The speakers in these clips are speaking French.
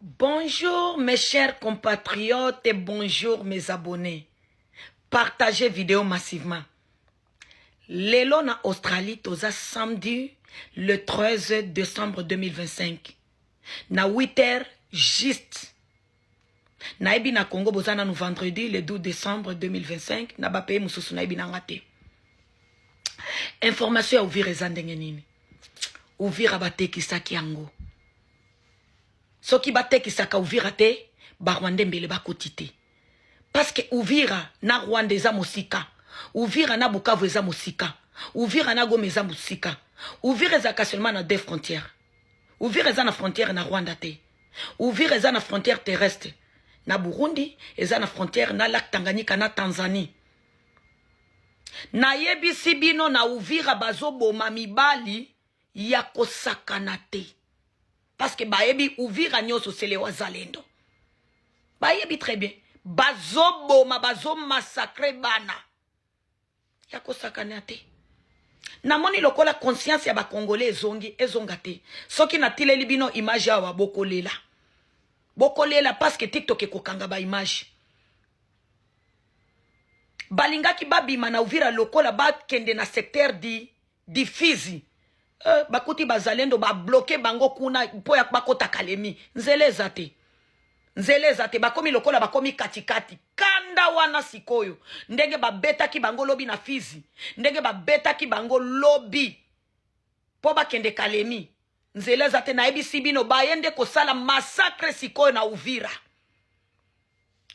Bonjour mes chers compatriotes et bonjour mes abonnés. Partagez vidéo massivement. Lelo na Australie toza samedi le 13 décembre 2025. Na 8h juste. Na ebi na Congo bozana nou vendredi le 12 décembre 2025. Na ba pays mususu na ebi na ngate. Information ya Uvira eza ndenge nini. Uvira batekisaki yango. Soki batekisaka Uvira te, ba Rwanda mbele bakoti te. Parce que Uvira na Rwanda eza mosika. Uvira na Bukavu eza mosika. Uvira na Goma eza mosika. Uvira eza seulement na deux frontières. Uvira eza na frontière na Rwanda te. Uvira eza na frontière terrestre na Burundi, eza na frontière na lac Tanganyika na Tanzanie. Na yebisi bino na Uvira bazoboma mibali ya kosakana te. Parce que bayebi Uvira nyoso sele wazalendo. Bayebi très bien. Bazoboma bazo massacre bana. Ya kosakana te. Namoni lokola conscience ya ba Congolais ezonga te. Soki na tileli bino image ya bokolela. Bokolela parce que TikTok ekokanga ba image. Balingaki babima na Uvira lokola ba kende na secteur di Fizi. Bakuti bazalendo ba bloqué bango kuna po ya bakota Kalemi. Nzeleza te bakomi lokola bakomi katikati. Kanda wana sikoyo. Ndenge ba beta ki bango lobi na Fizi. Ndenge ba beta ki bango lobi po bakende Kalemi. Nzeleza te na ebisi bino bayende kosala massacre sikoyo na Uvira.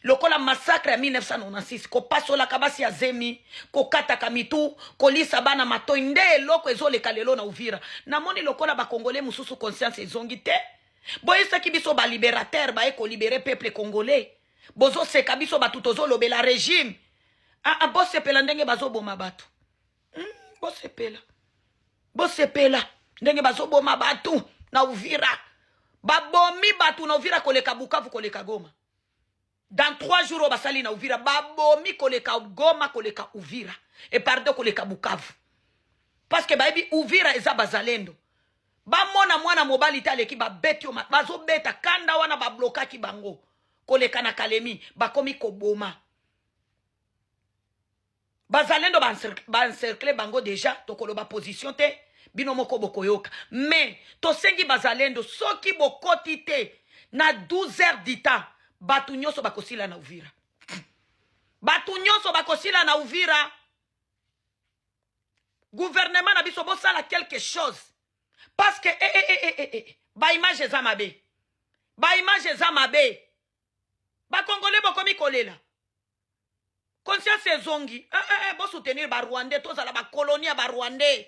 Lokola massacre ya 1996 ko pasola kabasi ya zemi ko kata kamitu ko lisa bana matoi nde loko ezoleka lelo na Uvira. Namoni lokola ba Congolais mususu conscience ezongi te. Boyisa ki biso ba libérateur ba eko libérer peuple congolais. Bozo seka biso batutozo lobela régime. Bo sepela ndenge bazo boma batu. Bo sepela ndenge bazo boma batu na Uvira. Babomi batu na Uvira koleka Bukavu koleka Goma. Dans 3 jours, basali na Uvira. Babomi koleka Goma koleka Uvira. Et pardon koleka Bukavu. Parce que baebi Uvira eza bazalendo. Bamona mwana mobali taleki babeti oma. Bazo beta kanda wana babloka ki bango. Koleka na Kalemi. Bakomi koboma. Bazalendo ba encercle bango déjà. Tokolo ba position te. Bino moko bokoyoka. Mais tosengi bazalendo. Soki bokoti te. Na 12 heures du temps. Batu nyoso bakosila na Uvira. Batu nyoso bakosila na Uvira. Gouvernement na biso bosala quelque chose. Parce que ba image eza mabe. Ba image eza mabe. Ba Congolais bokomi kolela. Conscience ezongi. Bo soutenir ba Rwandais tozala ba colonia ba Rwandais.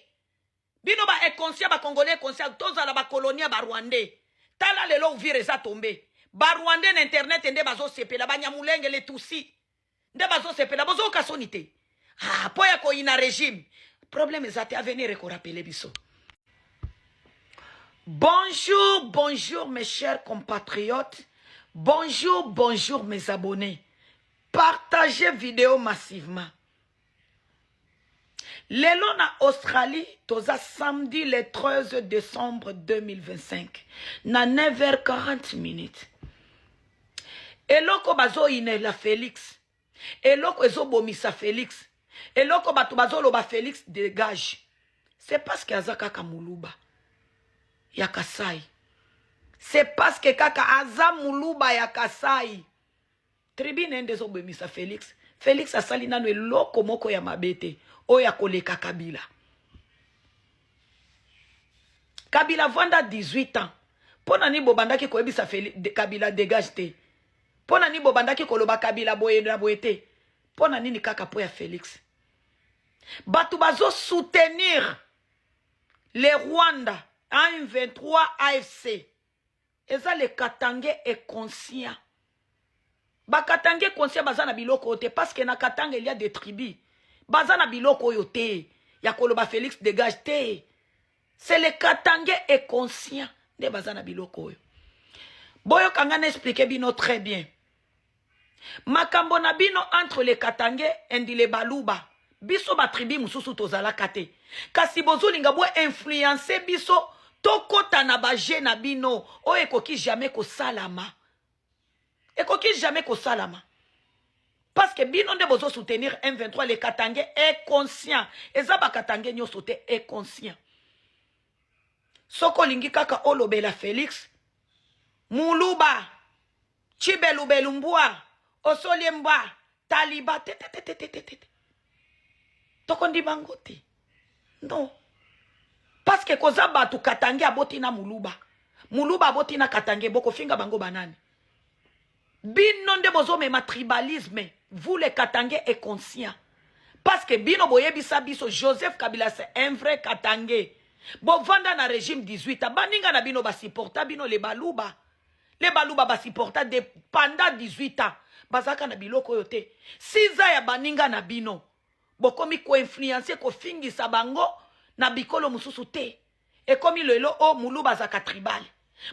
Bino ba inconscient ba Congolais conscient tozala ba colonia ba Rwandais. Tala lelo Uvira eza tombé. Ba Rwandais na internet nde bazo sepela ba nyamulenge le tusi. Nde bazo sepela bozo kasonite. Po ya ko ina régime. Problème ezate à venir et ko rappeler biso. Bonjour mes chers compatriotes. Bonjour mes abonnés. Partagez vidéo massivement. Lelo na Australie, toza samedi le 13 décembre 2025. Na 9h40. Eloko bazo ine la Félix. Eloko ezo bomisa Félix. Eloko batu bazo loba Félix dégage. C'est parce que azaka kamuluba. Ya Kasai. C'est parce que kaka aza muluba ya Kasai. Tribune ndezo bomisa Félix. Félix asali nanu eloko moko ya mabete. Oya koleka Kabila. Kabila vanda 18 ans. Pona ni bobandaki koebisa Kabila dégage te. Pona ni bobandaki koloba Kabila boye na boete. Pona nini kaka po ya Félix. Batu bazo soutenir les Rwanda en 23 AFC. Eza le Katangé est conscient. Ba Katangé conscient bazana biloko ote parce que na Katangé il y a des tribus. Bazana biloko yote. Ya koloba Félix dégage te. C'est le Katangé est conscient de bazana biloko yo. Boyo kangana explique bino très bien. Makambo na bino entre les Katangé et les Baluba. Biso ba tribi mususu tozala kate. Kasi bozulinga bo influencer biso tokota na baje na bino o ekoki jamais ko salama. Ekoki jamais ko salama. Parce que bino nde bozo soutenir M23 le Katangais est conscient. Eza ba Katangais nyo soute est conscient. Soko lingi kaka olobela Félix Muluba Chibelubelumbwa Osoliemba Taliba Tokondi bangote. Non. Parce que koza batu Katange aboti na Muluba. Muluba aboti na Katange boko finga bango banane. Bino nde bozo mema tribalisme. Vous les Katangais est conscient. Parce que bino boyebisa biso Joseph Kabila c'est un vrai Katangais. Bo vanda na régime 18 baninga na bino basiporta bino le baluba. Les baluba basiporta de pendant 18 ans. Bazaka na biloko yote. 6 ans ya baninga na bino. Bokomi ko influencer ko fingisa bango na bikolo mususu te. E komi lelo o muluba zaka tribal.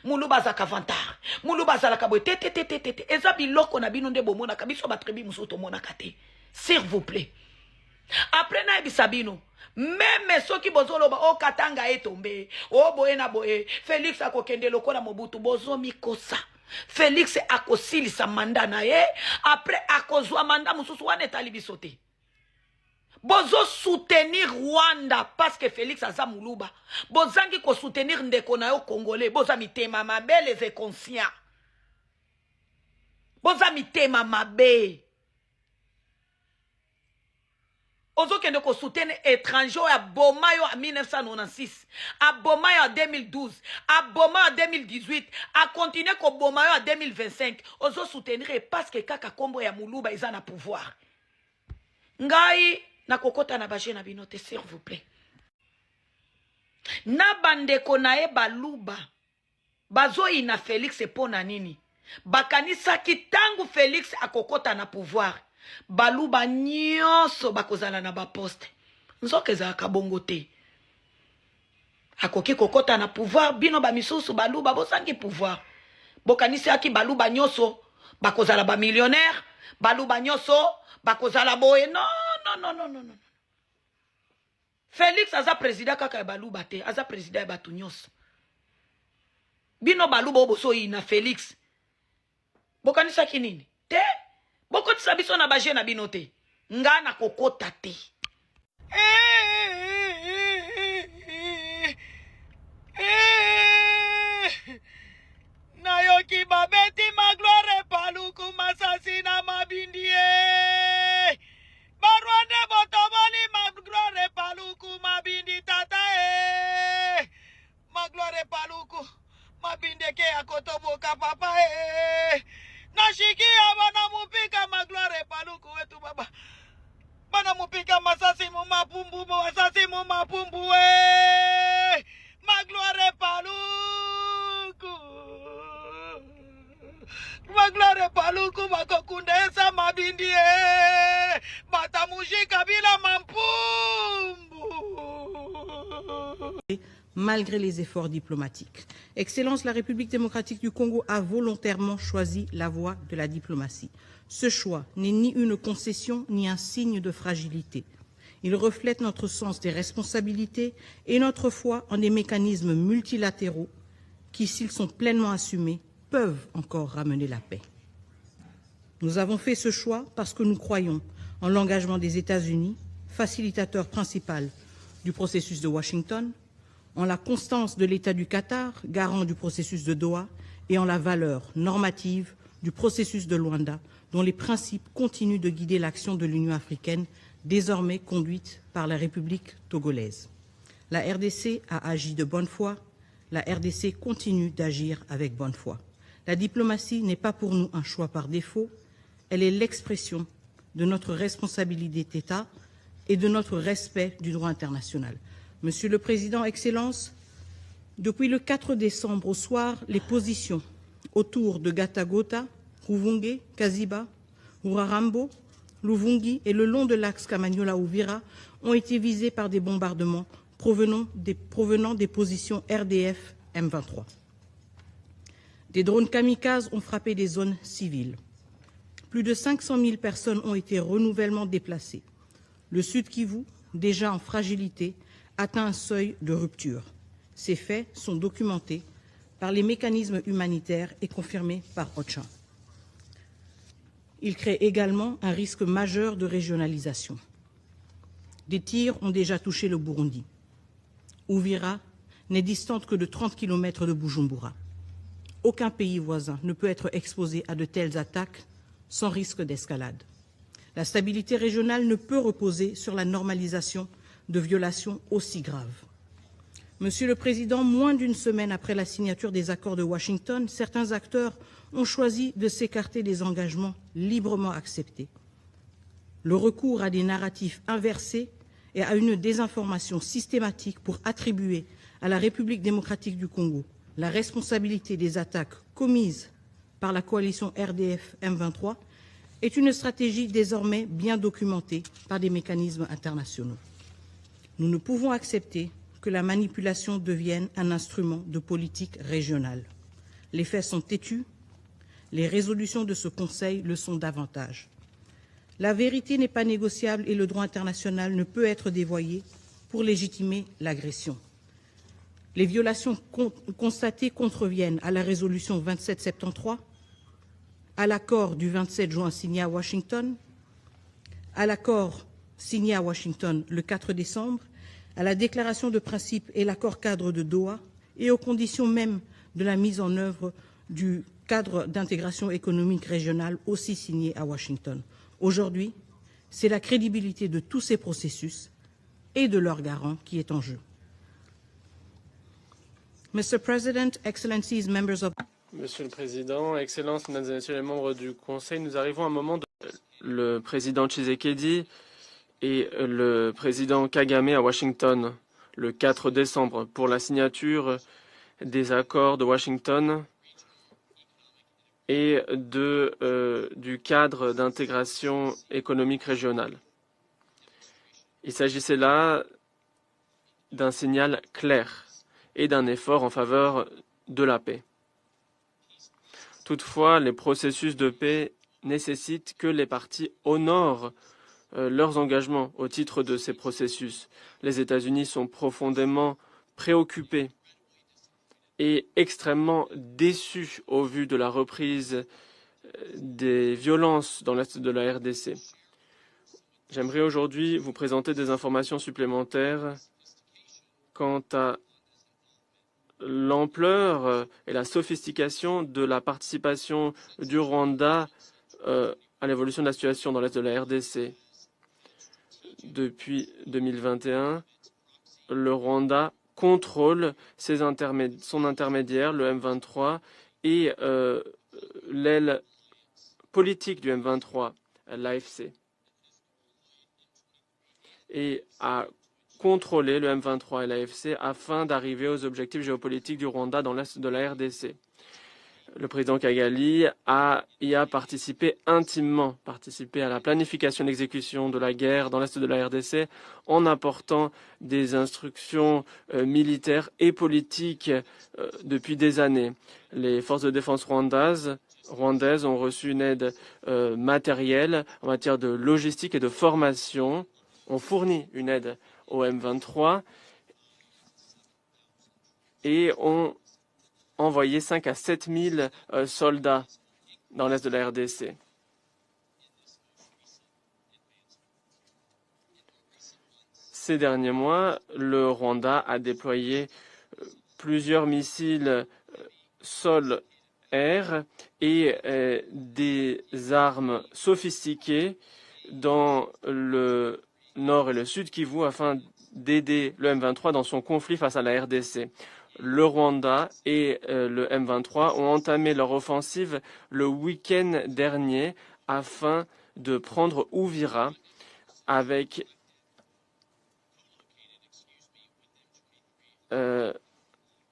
Muluba zaka vantar. Muluba zaka boy te. Eza biloko na bino nde bomona kabiso ba tribi mususu to mona kate. S'il vous plaît. Après na ebisabino. Même ceux qui bozolo ba o Katanga est tombé. O boye na boye. Félix akokende lokola Mobutu bozo mikosa. Félix akosili sa mandat na ye. Après akozwa mandat mususu wane talibisote. Bozo soutenir Rwanda parce que Félix aza Muluba. Bozangi ko soutenir ndeko na yo Congolais. Boza mitema mabe les inconscients. Boza mitema mabe. Ozo kende ko soutenir étranger à Bomayo en 1996, à Bomayo en 2012, à Bomayo en 2018, à continuer ko Bomayo en 2025. Ozo soutenir parce que kaka kombo ya Muluba ils ont pouvoir. Ngai na kokota na baje na binote s'il vous plaît. Na bandeko na e baluba. Bazo ina Félix pona nini. Bakanisa kitangu Félix akokota na pouvoir. Baluba nyonso bakozala na ba poste. Nzoke za kabongo te. Akoki kokota na pouvoir bino ba misusu baluba bosangi pouvoir. Bokanisi aki baluba nyonso bakozala ba millionnaire, baluba nyonso bakozala boye. Non. Félix aza président kaka baluba te, aza président batu nyonso. Bino baluba oboso ina Félix. Bokanisa ki nini? Te Boko tisabiso na baje na binote. Nga na kokota te. Nayoki babeti magloire paluku masasi na mabindie. Barwande botoboli magloire paluku mabindi tata magloire paluku mabinde ke akotoboka papa Nashiki abana mupika magloire paluku wetu baba. Bana mupika masasi mu mapumbu masasi mu mapumbu magloire paluku. Magloire paluku bakokundesa mabindi batamushika bila mampumbu. Malgré les efforts diplomatiques. Excellence, la République démocratique du Congo a volontairement choisi la voie de la diplomatie. Ce choix n'est ni une concession ni un signe de fragilité. Il reflète notre sens des responsabilités et notre foi en des mécanismes multilatéraux qui, s'ils sont pleinement assumés, peuvent encore ramener la paix. Nous avons fait ce choix parce que nous croyons en l'engagement des États-Unis, facilitateur principal du processus de Washington, en la constance de l'État du Qatar, garant du processus de Doha, et en la valeur normative du processus de Luanda, dont les principes continuent de guider l'action de l'Union africaine, désormais conduite par la République togolaise. La RDC a agi de bonne foi, la RDC continue d'agir avec bonne foi. La diplomatie n'est pas pour nous un choix par défaut, elle est l'expression de notre responsabilité d'État et de notre respect du droit international. Monsieur le Président, Excellences, depuis le 4 décembre au soir, les positions autour de Gatagota, Ruvunge, Kaziba, Urarambo, Luvungi et le long de l'axe Kamanyola-Ouvira ont été visées par des bombardements provenant des positions RDF M23. Des drones kamikazes ont frappé des zones civiles. Plus de 500 000 personnes ont été renouvellement déplacées. Le Sud Kivu, déjà en fragilité, atteint un seuil de rupture. Ces faits sont documentés par les mécanismes humanitaires et confirmés par OCHA. Il crée également un risque majeur de régionalisation. Des tirs ont déjà touché le Burundi. Uvira n'est distante que de 30 km de Bujumbura. Aucun pays voisin ne peut être exposé à de telles attaques sans risque d'escalade. La stabilité régionale ne peut reposer sur la normalisation de violations aussi graves. Monsieur le Président, moins d'une semaine après la signature des accords de Washington, certains acteurs ont choisi de s'écarter des engagements librement acceptés. Le recours à des narratifs inversés et à une désinformation systématique pour attribuer à la République démocratique du Congo la responsabilité des attaques commises par la coalition RDF-M23 est une stratégie désormais bien documentée par des mécanismes internationaux. Nous ne pouvons accepter que la manipulation devienne un instrument de politique régionale. Les faits sont têtus, les résolutions de ce Conseil le sont davantage. La vérité n'est pas négociable et le droit international ne peut être dévoyé pour légitimer l'agression. Les violations constatées contreviennent à la résolution 2773, à l'accord du 27 juin signé à Washington, à l'accord signé à Washington le 4 décembre, à la déclaration de principe et l'accord cadre de Doha et aux conditions même de la mise en œuvre du cadre d'intégration économique régionale aussi signé à Washington. Aujourd'hui, c'est la crédibilité de tous ces processus et de leurs garants qui est en jeu. Mr. President, Excellencies, members of... Monsieur le Président, Excellences, Mesdames et Messieurs les membres du Conseil, nous arrivons à un moment de le président Tshisekedi et le président Kagame à Washington le 4 décembre pour la signature des accords de Washington et du cadre d'intégration économique régionale. Il s'agissait là d'un signal clair et d'un effort en faveur de la paix. Toutefois, les processus de paix nécessitent que les parties honorent leurs engagements au titre de ces processus. Les États-Unis sont profondément préoccupés et extrêmement déçus au vu de la reprise des violences dans l'est de la RDC. J'aimerais aujourd'hui vous présenter des informations supplémentaires quant à l'ampleur et la sophistication de la participation du Rwanda à l'évolution de la situation dans l'est de la RDC. Depuis 2021, le Rwanda contrôle son intermédiaire, le M23, et l'aile politique du M23, l'AFC, et a contrôler le M23 et l'AFC afin d'arriver aux objectifs géopolitiques du Rwanda dans l'est de la RDC. Le président Kigali y a intimement participé à la planification et l'exécution de la guerre dans l'est de la RDC en apportant des instructions militaires et politiques depuis des années. Les forces de défense rwandaises ont reçu une aide matérielle en matière de logistique et de formation, ont fourni une aide au M23 et ont envoyé 5 à 7 000 soldats dans l'est de la RDC. Ces derniers mois, le Rwanda a déployé plusieurs missiles sol-air et des armes sophistiquées dans le nord et le sud Kivu afin d'aider le M23 dans son conflit face à la RDC. Le Rwanda et le M23 ont entamé leur offensive le week-end dernier afin de prendre Uvira avec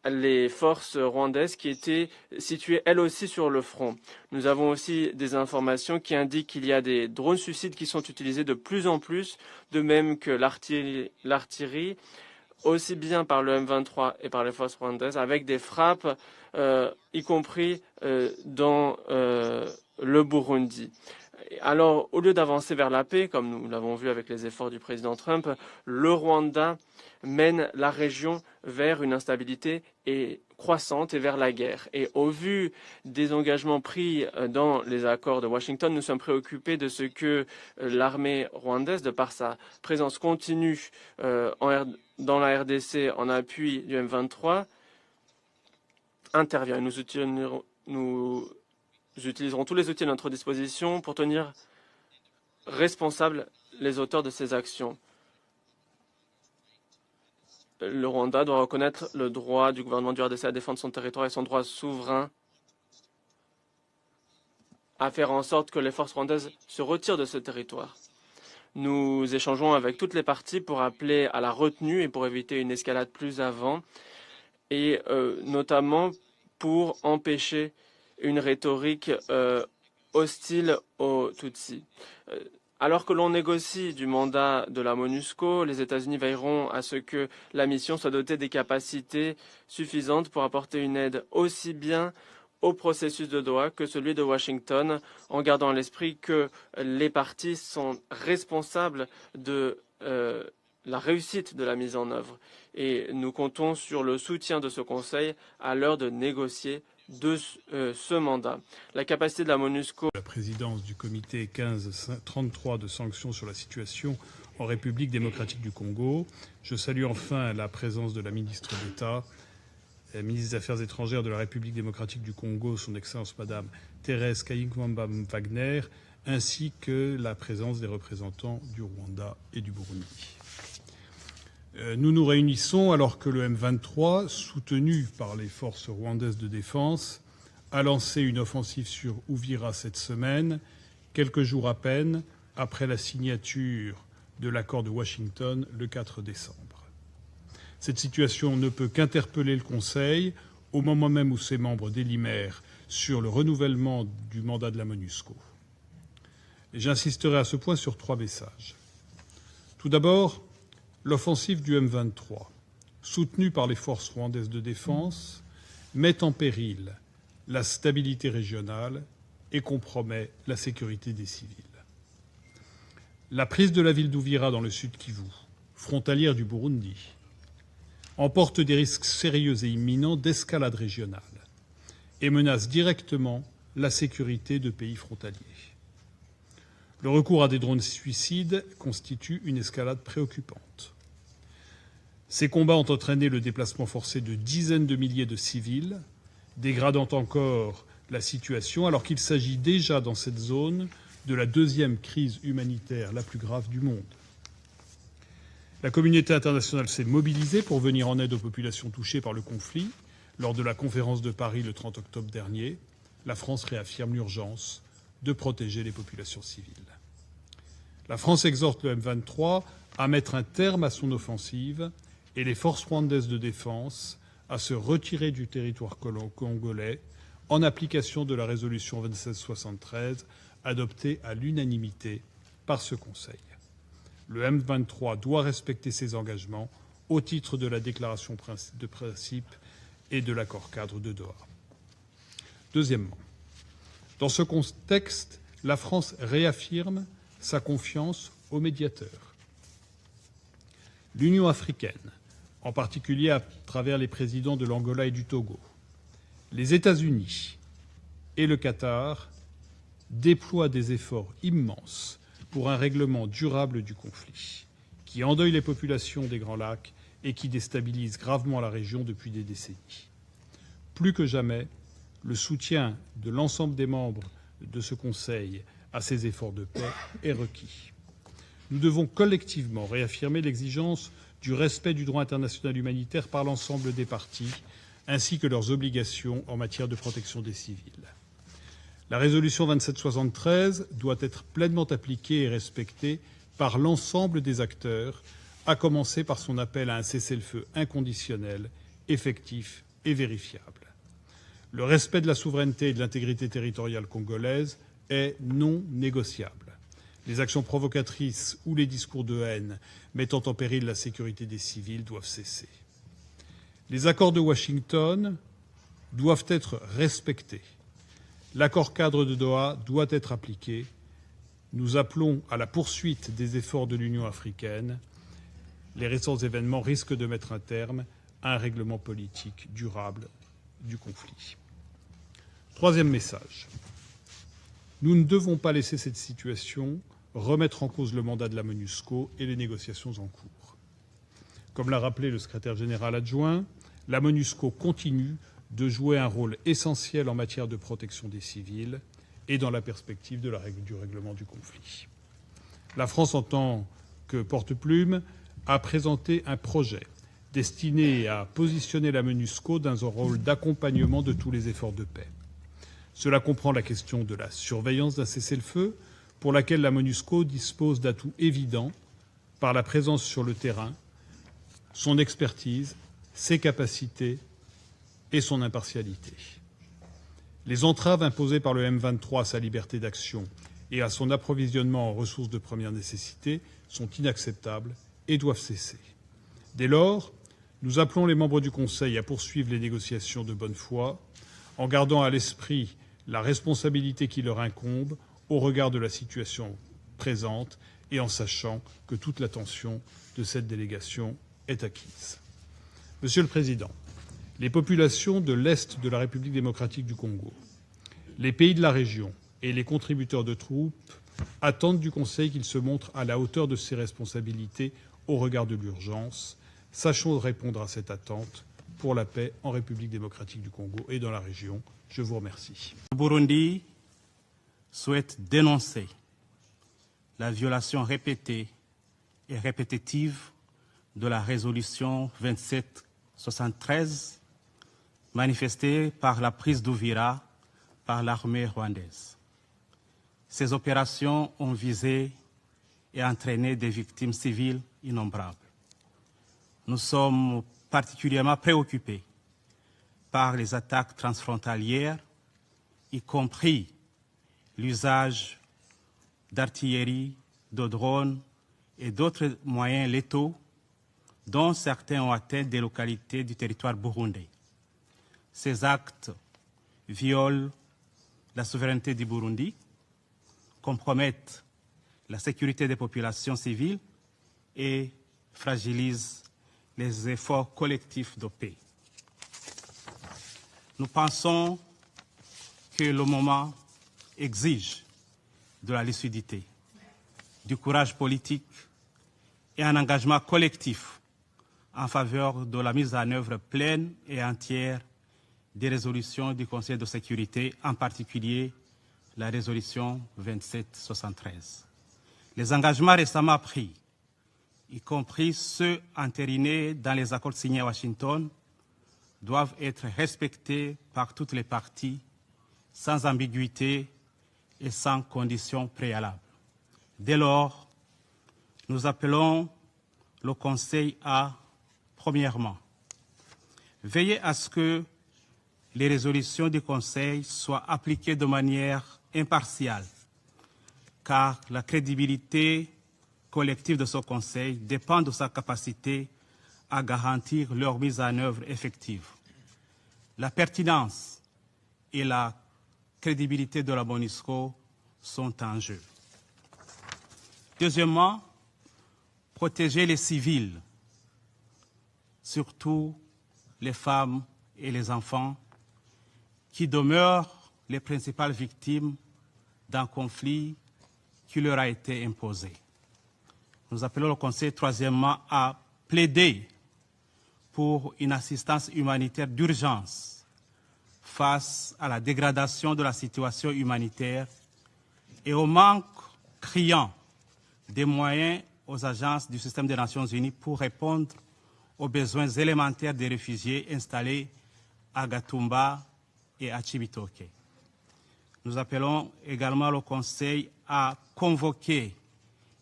les forces rwandaises qui étaient situées elles aussi sur le front. Nous avons aussi des informations qui indiquent qu'il y a des drones suicides qui sont utilisés de plus en plus, de même que l'artillerie, aussi bien par le M23 et par les forces rwandaises, avec des frappes, y compris dans le Burundi. Alors, au lieu d'avancer vers la paix, comme nous l'avons vu avec les efforts du président Trump, le Rwanda mène la région vers une instabilité croissante et vers la guerre. Et au vu des engagements pris dans les accords de Washington, nous sommes préoccupés de ce que l'armée rwandaise, de par sa présence continue dans la RDC en appui du M23, intervient. Nous utiliserons tous les outils à notre disposition pour tenir responsables les auteurs de ces actions. Le Rwanda doit reconnaître le droit du gouvernement du RDC à défendre son territoire et son droit souverain à faire en sorte que les forces rwandaises se retirent de ce territoire. Nous échangeons avec toutes les parties pour appeler à la retenue et pour éviter une escalade plus avant, et notamment pour empêcher une rhétorique hostile aux Tutsis. Alors que l'on négocie du mandat de la MONUSCO, les États-Unis veilleront à ce que la mission soit dotée des capacités suffisantes pour apporter une aide aussi bien au processus de Doha que celui de Washington, en gardant à l'esprit que les parties sont responsables de la réussite de la mise en œuvre. Et nous comptons sur le soutien de ce Conseil à l'heure de négocier de ce mandat. La capacité de la MONUSCO... La présidence du comité 1533 de sanctions sur la situation en République démocratique du Congo. Je salue enfin la présence de la ministre d'État, ministre des Affaires étrangères de la République démocratique du Congo, son Excellence Madame Thérèse Kayinkwamba Wagner, ainsi que la présence des représentants du Rwanda et du Burundi. Nous nous réunissons alors que le M23, soutenu par les forces rwandaises de défense, a lancé une offensive sur Uvira cette semaine, quelques jours à peine après la signature de l'accord de Washington le 4 décembre. Cette situation ne peut qu'interpeller le Conseil au moment même où ses membres délibèrent sur le renouvellement du mandat de la MONUSCO. Et j'insisterai à ce point sur 3 messages. Tout d'abord, l'offensive du M23, soutenue par les forces rwandaises de défense, met en péril la stabilité régionale et compromet la sécurité des civils. La prise de la ville d'Uvira dans le sud Kivu, frontalière du Burundi, emporte des risques sérieux et imminents d'escalade régionale et menace directement la sécurité de pays frontaliers. Le recours à des drones suicides constitue une escalade préoccupante. Ces combats ont entraîné le déplacement forcé de dizaines de milliers de civils, dégradant encore la situation alors qu'il s'agit déjà dans cette zone de la 2e crise humanitaire la plus grave du monde. La communauté internationale s'est mobilisée pour venir en aide aux populations touchées par le conflit. Lors de la conférence de Paris le 30 octobre dernier, la France réaffirme l'urgence de protéger les populations civiles. La France exhorte le M23 à mettre un terme à son offensive et les forces rwandaises de défense à se retirer du territoire congolais en application de la résolution 2673 adoptée à l'unanimité par ce Conseil. Le M23 doit respecter ses engagements au titre de la déclaration de principe et de l'accord-cadre de Doha. Deuxièmement, dans ce contexte, la France réaffirme sa confiance aux médiateurs. L'Union africaine, en particulier à travers les présidents de l'Angola et du Togo, les États-Unis et le Qatar, déploient des efforts immenses pour un règlement durable du conflit, qui endeuille les populations des Grands Lacs et qui déstabilise gravement la région depuis des décennies. Plus que jamais, le soutien de l'ensemble des membres de ce Conseil à ces efforts de paix est requis. Nous devons collectivement réaffirmer l'exigence du respect du droit international humanitaire par l'ensemble des parties, ainsi que leurs obligations en matière de protection des civils. La résolution 2773 doit être pleinement appliquée et respectée par l'ensemble des acteurs, à commencer par son appel à un cessez-le-feu inconditionnel, effectif et vérifiable. Le respect de la souveraineté et de l'intégrité territoriale congolaise est non négociable. Les actions provocatrices ou les discours de haine mettant en péril la sécurité des civils doivent cesser. Les accords de Washington doivent être respectés. L'accord-cadre de Doha doit être appliqué. nous appelons à la poursuite des efforts de l'Union africaine. Les récents événements risquent de mettre un terme à un règlement politique durable du conflit. Troisième message. Nous ne devons pas laisser cette situation remettre en cause le mandat de la MONUSCO et les négociations en cours. Comme l'a rappelé le secrétaire général adjoint, la MONUSCO continue de jouer un rôle essentiel en matière de protection des civils et dans la perspective du règlement du conflit. La France, en tant que porte-plume, a présenté un projet destiné à positionner la MONUSCO dans un rôle d'accompagnement de tous les efforts de paix. Cela comprend la question de la surveillance d'un cessez-le-feu, pour laquelle la MONUSCO dispose d'atouts évidents par la présence sur le terrain, son expertise, ses capacités et son impartialité. Les entraves imposées par le M23 à sa liberté d'action et à son approvisionnement en ressources de première nécessité sont inacceptables et doivent cesser. Dès lors, nous appelons les membres du Conseil à poursuivre les négociations de bonne foi, en gardant à l'esprit la responsabilité qui leur incombe au regard de la situation présente et en sachant que toute l'attention de cette délégation est acquise. Monsieur le Président, les populations de l'Est de la République démocratique du Congo, les pays de la région et les contributeurs de troupes attendent du Conseil qu'il se montre à la hauteur de ses responsabilités au regard de l'urgence. Sachons répondre à cette attente pour la paix en République démocratique du Congo et dans la région. Je vous remercie. Le Burundi souhaite dénoncer la violation répétée et répétitive de la résolution 2773 manifestée par la prise d'Ouvira par l'armée rwandaise. Ces opérations ont visé et entraîné des victimes civiles innombrables. Nous sommes particulièrement préoccupés par les attaques transfrontalières, y compris l'usage d'artillerie, de drones et d'autres moyens létaux dont certains ont atteint des localités du territoire burundais. Ces actes violent la souveraineté du Burundi, compromettent la sécurité des populations civiles et fragilisent les efforts collectifs de paix. Nous pensons que le moment exige de la lucidité, du courage politique et un engagement collectif en faveur de la mise en œuvre pleine et entière des résolutions du Conseil de sécurité, en particulier la résolution 2773. Les engagements récemment pris, y compris ceux entérinés dans les accords signés à Washington, doivent être respectés par toutes les parties, sans ambiguïté et sans conditions préalables. Dès lors, nous appelons le Conseil à, premièrement, veiller à ce que les résolutions du Conseil soient appliquées de manière impartiale, car la crédibilité collective de ce Conseil dépend de sa capacité à garantir leur mise en œuvre effective. La pertinence et la crédibilité de la MONUSCO sont en jeu. Deuxièmement, protéger les civils, surtout les femmes et les enfants, qui demeurent les principales victimes d'un conflit qui leur a été imposé. Nous appelons le Conseil, troisièmement, à plaider pour une assistance humanitaire d'urgence face à la dégradation de la situation humanitaire et au manque criant des moyens aux agences du système des Nations Unies pour répondre aux besoins élémentaires des réfugiés installés à Gatumba et à Cibitoke. Nous appelons également le Conseil à convoquer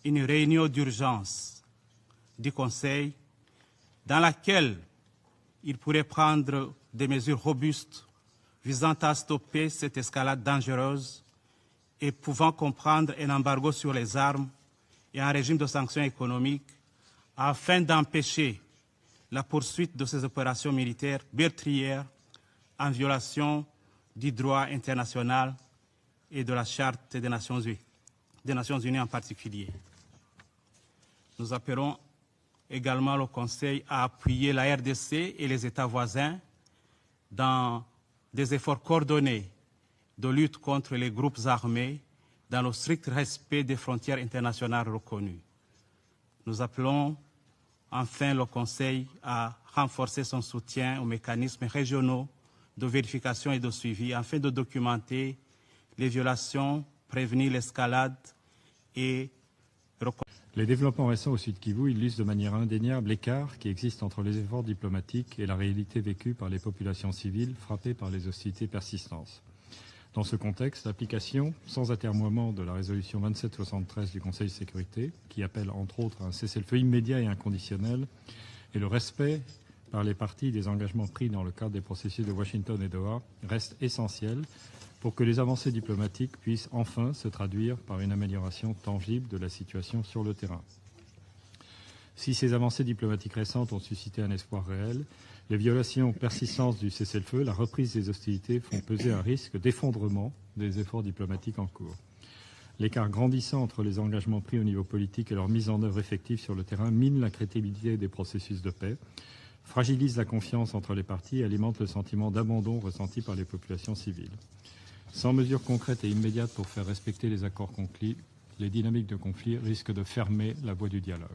une réunion d'urgence du Conseil dans laquelle il pourrait prendre des mesures robustes visant à stopper cette escalade dangereuse et pouvant comprendre un embargo sur les armes et un régime de sanctions économiques afin d'empêcher la poursuite de ces opérations militaires meurtrières en violation du droit international et de la Charte des des Nations Unies en particulier. Nous appelons également le Conseil à appuyer la RDC et les États voisins dans des efforts coordonnés de lutte contre les groupes armés dans le strict respect des frontières internationales reconnues. Nous appelons enfin le Conseil à renforcer son soutien aux mécanismes régionaux de vérification et de suivi afin de documenter les violations, prévenir l'escalade et Les développements récents au Sud Kivu illustrent de manière indéniable l'écart qui existe entre les efforts diplomatiques et la réalité vécue par les populations civiles frappées par les hostilités persistantes. Dans ce contexte, l'application sans atermoiement de la résolution 2773 du Conseil de sécurité, qui appelle entre autres un cessez-le-feu immédiat et inconditionnel, et le respect par les parties des engagements pris dans le cadre des processus de Washington et Doha, reste essentiel pour que les avancées diplomatiques puissent enfin se traduire par une amélioration tangible de la situation sur le terrain. Si ces avancées diplomatiques récentes ont suscité un espoir réel, les violations persistantes du cessez-le-feu, la reprise des hostilités font peser un risque d'effondrement des efforts diplomatiques en cours. L'écart grandissant entre les engagements pris au niveau politique et leur mise en œuvre effective sur le terrain mine la crédibilité des processus de paix, fragilise la confiance entre les parties et alimente le sentiment d'abandon ressenti par les populations civiles. Sans mesures concrètes et immédiates pour faire respecter les accords conclus, les dynamiques de conflit risquent de fermer la voie du dialogue.